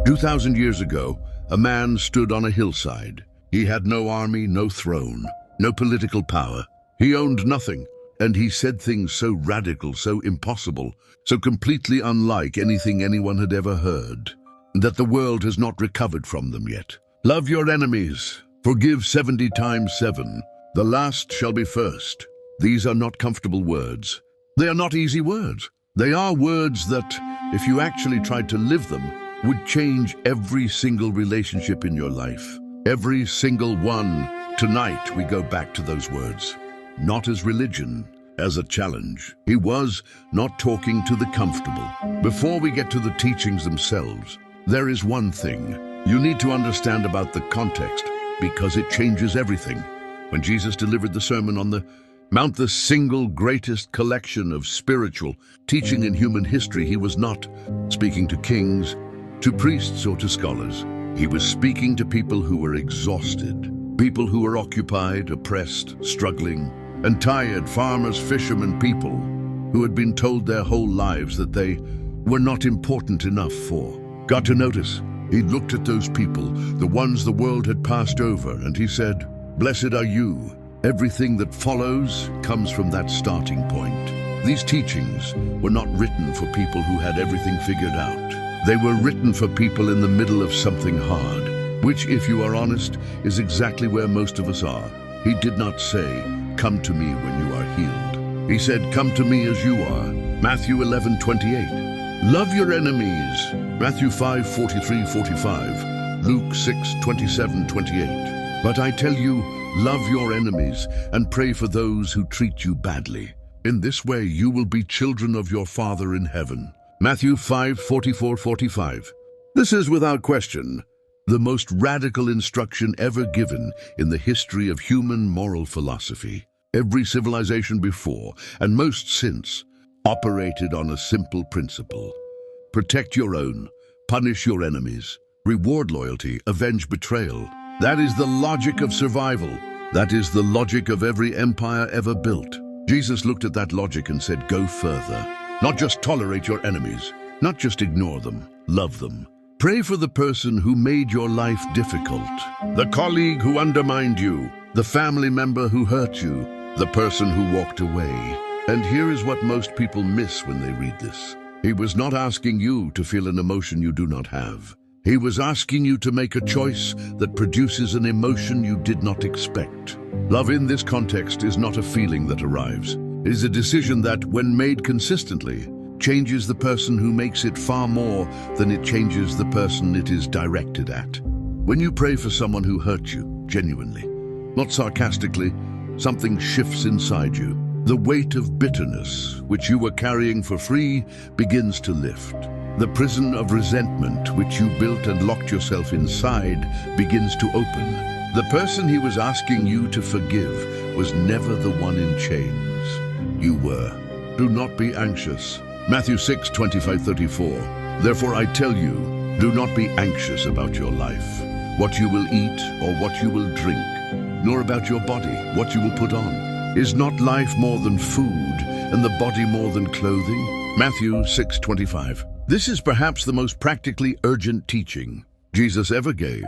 2,000 years ago, a man stood on a hillside. He had no army, no throne, no political power. He owned nothing, and he said things so radical, so impossible, so completely unlike anything anyone had ever heard, that the world has not recovered from them yet. Love your enemies. Forgive 70 times 7. The last shall be first. These are not comfortable words. They are not easy words. They are words that, if you actually tried to live them, would change every single relationship in your life. Every single one. Tonight, we go back to those words. Not as religion, as a challenge. He was not talking to the comfortable. Before we get to the teachings themselves, there is one thing you need to understand about the context, because it changes everything. When Jesus delivered the Sermon on the Mount, the single greatest collection of spiritual teaching in human history, he was not speaking to kings, to priests, or to scholars. He was speaking to people who were exhausted, people who were occupied, oppressed, struggling, and tired, farmers, fishermen, people who had been told their whole lives that they were not important enough for. Got to notice, he looked at those people, the ones the world had passed over, and he said, "Blessed are you." Everything that follows comes from that starting point. These teachings were not written for people who had everything figured out. They were written for people in the middle of something hard, which, if you are honest, is exactly where most of us are. He did not say, "Come to me when you are healed." He said, "Come to me as you are." Matthew 11:28. Love your enemies. Matthew 5:43-45. Luke 6:27-28. But I tell you, love your enemies and pray for those who treat you badly. In this way you will be children of your Father in heaven. Matthew 5:44-45. This is without question the most radical instruction ever given in the history of human moral philosophy. Every civilization before, and most since, operated on a simple principle. Protect your own, punish your enemies, reward loyalty, avenge betrayal. That is the logic of survival. That is the logic of every empire ever built. Jesus looked at that logic and said, go further. Not just tolerate your enemies, not just ignore them, love them. Pray for the person who made your life difficult, the colleague who undermined you, the family member who hurt you, the person who walked away. And here is what most people miss when they read this. He was not asking you to feel an emotion you do not have. He was asking you to make a choice that produces an emotion you did not expect. Love in this context is not a feeling that arrives. It is a decision that, when made consistently, changes the person who makes it far more than it changes the person it is directed at. When you pray for someone who hurt you, genuinely, not sarcastically, something shifts inside you. The weight of bitterness, which you were carrying for free, begins to lift. The prison of resentment, which you built and locked yourself inside, begins to open. The person he was asking you to forgive was never the one in chains. You were. Do not be anxious. Matthew 6:25-34. Therefore I tell you, do not be anxious about your life, what you will eat or what you will drink, nor about your body, what you will put on. Is not life more than food, and the body more than clothing? Matthew 6:25. This is perhaps the most practically urgent teaching Jesus ever gave,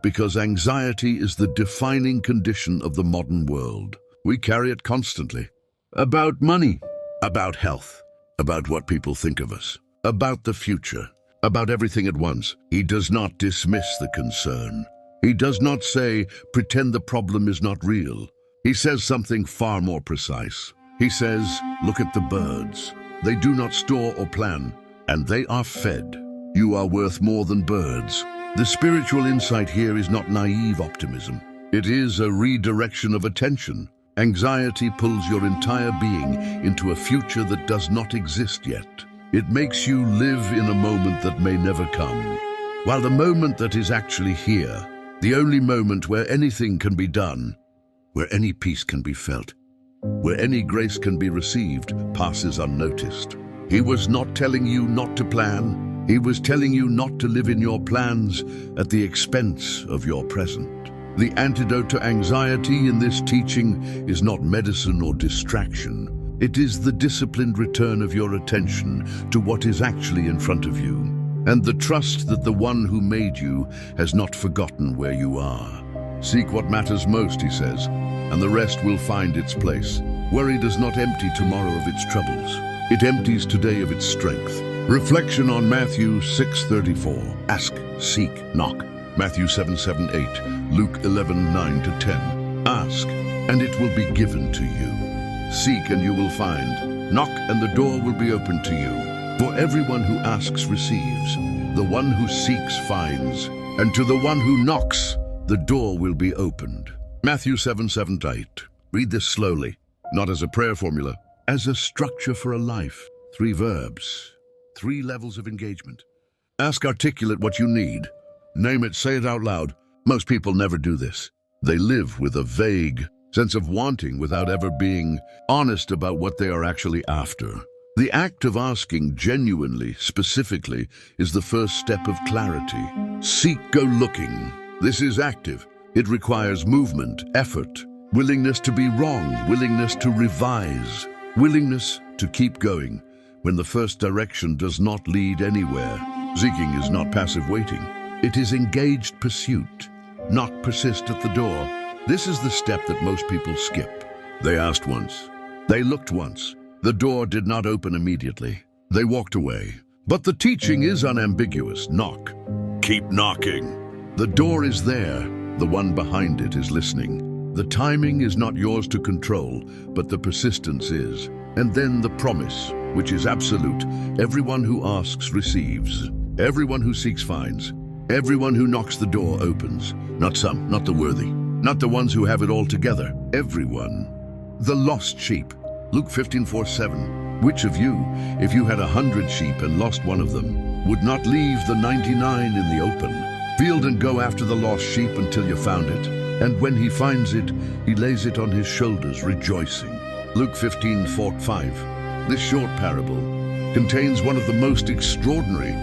because anxiety is the defining condition of the modern world. We carry it constantly. About money, about health, about what people think of us, about the future, about everything at once. He does not dismiss the concern. He does not say, pretend the problem is not real. He says something far more precise. He says, look at the birds. They do not store or plan, and they are fed. You are worth more than birds. The spiritual insight here is not naive optimism. It is a redirection of attention. Anxiety pulls your entire being into a future that does not exist yet. It makes you live in a moment that may never come, while the moment that is actually here, the only moment where anything can be done, where any peace can be felt, where any grace can be received, passes unnoticed. He was not telling you not to plan. He was telling you not to live in your plans at the expense of your present. The antidote to anxiety in this teaching is not medicine or distraction. It is the disciplined return of your attention to what is actually in front of you. and the trust that the one who made you has not forgotten where you are. Seek what matters most, he says, and the rest will find its place. Worry does not empty tomorrow of its troubles. It empties today of its strength. Reflection on Matthew 6:34. Ask, seek, knock. Matthew 7:7-8. Luke 11:9-10. Ask, and it will be given to you. Seek, and you will find. Knock, and the door will be opened to you. For everyone who asks receives, the one who seeks finds, and to the one who knocks, the door will be opened. Matthew 7:7-8. Read this slowly, not as a prayer formula, as a structure for a life. 3 verbs, 3 levels of engagement. Ask, articulate what you need. Name it, say it out loud. Most people never do this. They live with a vague sense of wanting without ever being honest about what they are actually after. The act of asking genuinely, specifically, is the first step of clarity. Seek, go looking. This is active. It requires movement, effort, willingness to be wrong, willingness to revise, willingness to keep going when the first direction does not lead anywhere. Seeking is not passive waiting. It is engaged pursuit. Knock, persist at the door. This is the step that most people skip. They asked once. They looked once. The door did not open immediately. They walked away. But the teaching is unambiguous. Knock. Keep knocking. The door is there. The one behind it is listening. The timing is not yours to control, but the persistence is. And then the promise, which is absolute. Everyone who asks receives. Everyone who seeks finds. Everyone who knocks the door opens. Not some, not the worthy. Not the ones who have it all together. Everyone. The lost sheep. Luke 15:4-7. Which of you, if you had 100 sheep and lost one of them, would not leave the 99 in the open field and go after the lost sheep until you found it? And when he finds it, he lays it on his shoulders, rejoicing. Luke 15:4-5. This short parable contains one of the most extraordinary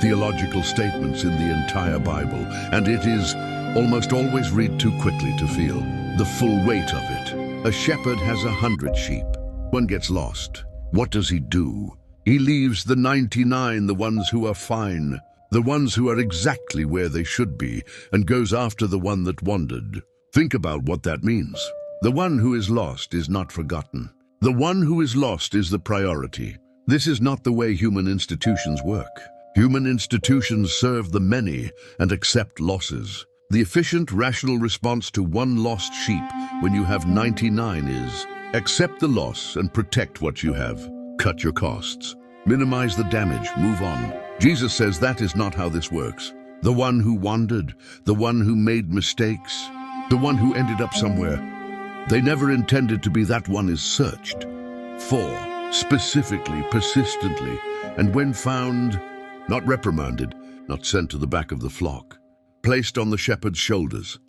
theological statements in the entire Bible, and it is almost always read too quickly to feel the full weight of it. A shepherd has 100 sheep. One gets lost. What does he do? He leaves the 99, the ones who are fine, the ones who are exactly where they should be, and goes after the one that wandered. Think about what that means. The one who is lost is not forgotten. The one who is lost is the priority. This is not the way human institutions work. Human institutions serve the many and accept losses. The efficient, rational response to one lost sheep when you have 99 is accept the loss and protect what you have. Cut your costs. Minimize the damage. Move on. Jesus says that is not how this works. The one who wandered, the one who made mistakes, the one who ended up somewhere, they never intended to be that one is searched for, specifically, persistently, and when found, not reprimanded, not sent to the back of the flock, placed on the shepherd's shoulders,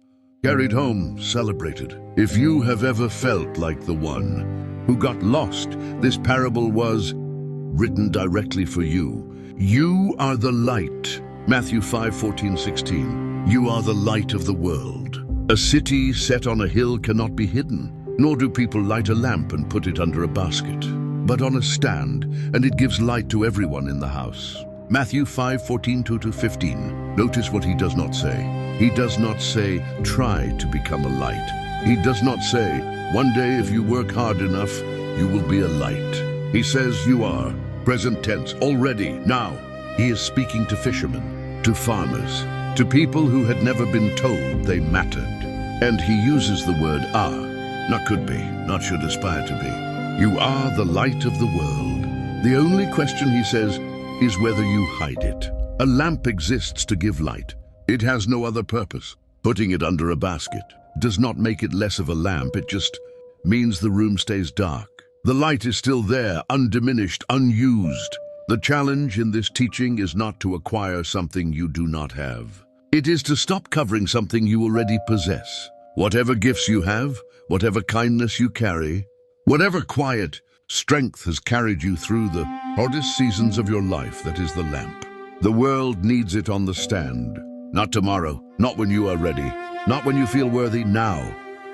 carried home, celebrated. If you have ever felt like the one who got lost, this parable was written directly for you. You are the light. Matthew 5:14-16. You are the light of the world. A city set on a hill cannot be hidden, nor do people light a lamp and put it under a basket, but on a stand, and it gives light to everyone in the house. Matthew 5:14-15. Notice what he does not say. He does not say, try to become a light. He does not say, one day if you work hard enough, you will be a light. He says you are, present tense, already, now. He is speaking to fishermen, to farmers, to people who had never been told they mattered. And he uses the word are, not could be, not should aspire to be. You are the light of the world. The only question, he says, is whether you hide it. A lamp exists to give light. It has no other purpose. Putting it under a basket does not make it less of a lamp, it just means the room stays dark. The light is still there, undiminished, unused. The challenge in this teaching is not to acquire something you do not have. It is to stop covering something you already possess. Whatever gifts you have, whatever kindness you carry, whatever quiet strength has carried you through the hardest seasons of your life, that is the lamp. The world needs it on the stand. Not tomorrow, not when you are ready, not when you feel worthy, now.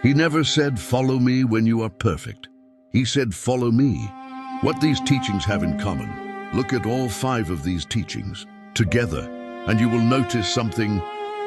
He never said, follow me when you are perfect. He said, follow me. What these teachings have in common. Look at all 5 of these teachings. together, and you will notice something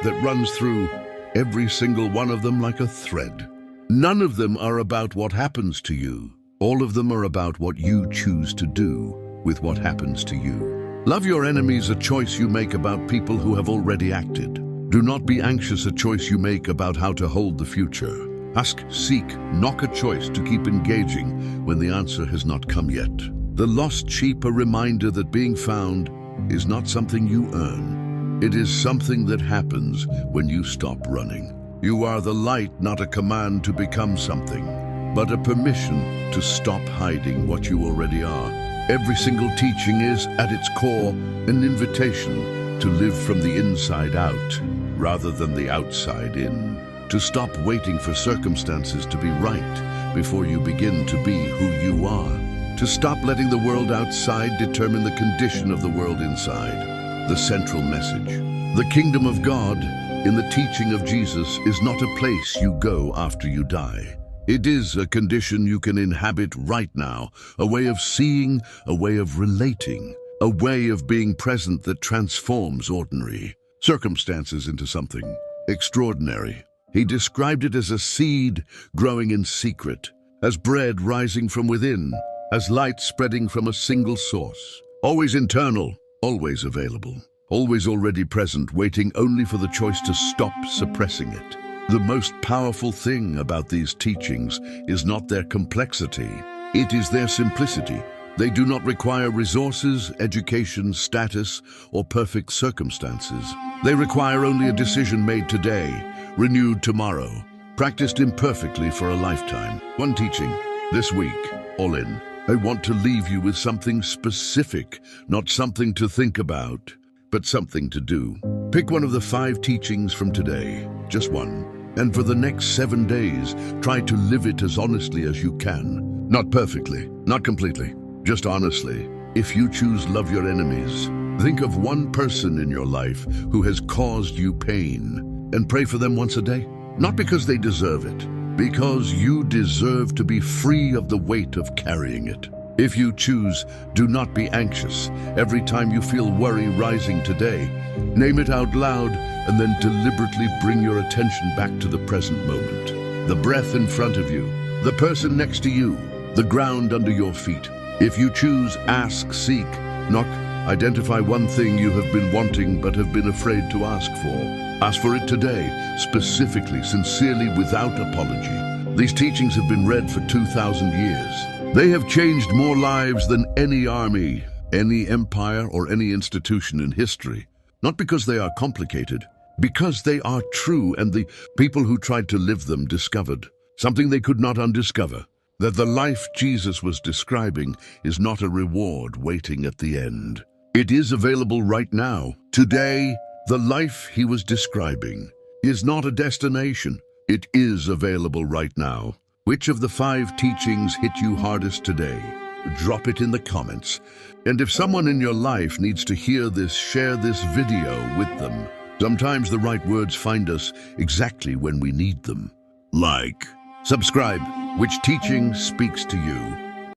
that runs through every single one of them like a thread. None of them are about what happens to you. All of them are about what you choose to do with what happens to you. Love your enemies, a choice you make about people who have already acted. Do not be anxious, a choice you make about how to hold the future. Ask, seek, knock, a choice to keep engaging when the answer has not come yet. The lost sheep, a reminder that being found is not something you earn. It is something that happens when you stop running. You are the light, not a command to become something, but a permission to stop hiding what you already are. Every single teaching is, at its core, an invitation to live from the inside out rather than the outside in. To stop waiting for circumstances to be right before you begin to be who you are. To stop letting the world outside determine the condition of the world inside. The central message. The kingdom of God, in the teaching of Jesus, is not a place you go after you die. It is a condition you can inhabit right now, a way of seeing, a way of relating, a way of being present that transforms ordinary circumstances into something extraordinary. He described it as a seed growing in secret, as bread rising from within, as light spreading from a single source. Always internal, always available, always already present, waiting only for the choice to stop suppressing it. The most powerful thing about these teachings is not their complexity, it is their simplicity. They do not require resources, education, status, or perfect circumstances. They require only a decision made today, renewed tomorrow, practiced imperfectly for a lifetime. One teaching, this week, all in. I want to leave you with something specific, not something to think about, but something to do. Pick one of the 5 teachings from today, just one, and for the next 7 days, try to live it as honestly as you can. Not perfectly, not completely, just honestly. If you choose love your enemies, think of one person in your life who has caused you pain, and pray for them once a day. Not because they deserve it, because you deserve to be free of the weight of carrying it. If you choose, do not be anxious. Every time you feel worry rising today, name it out loud and then deliberately bring your attention back to the present moment. The breath in front of you, the person next to you, the ground under your feet. If you choose, ask, seek, knock, identify one thing you have been wanting but have been afraid to ask for. Ask for it today, specifically, sincerely, without apology. These teachings have been read for 2,000 years. They have changed more lives than any army, any empire, or any institution in history. Not because they are complicated, because they are true, and the people who tried to live them discovered something they could not undiscover, that the life Jesus was describing is not a reward waiting at the end. It is available right now, today. The life he was describing is not a destination. It is available right now. Which of the 5 teachings hit you hardest today? Drop it in the comments. And if someone in your life needs to hear this, share this video with them. Sometimes the right words find us exactly when we need them. Like, subscribe. Which teaching speaks to you?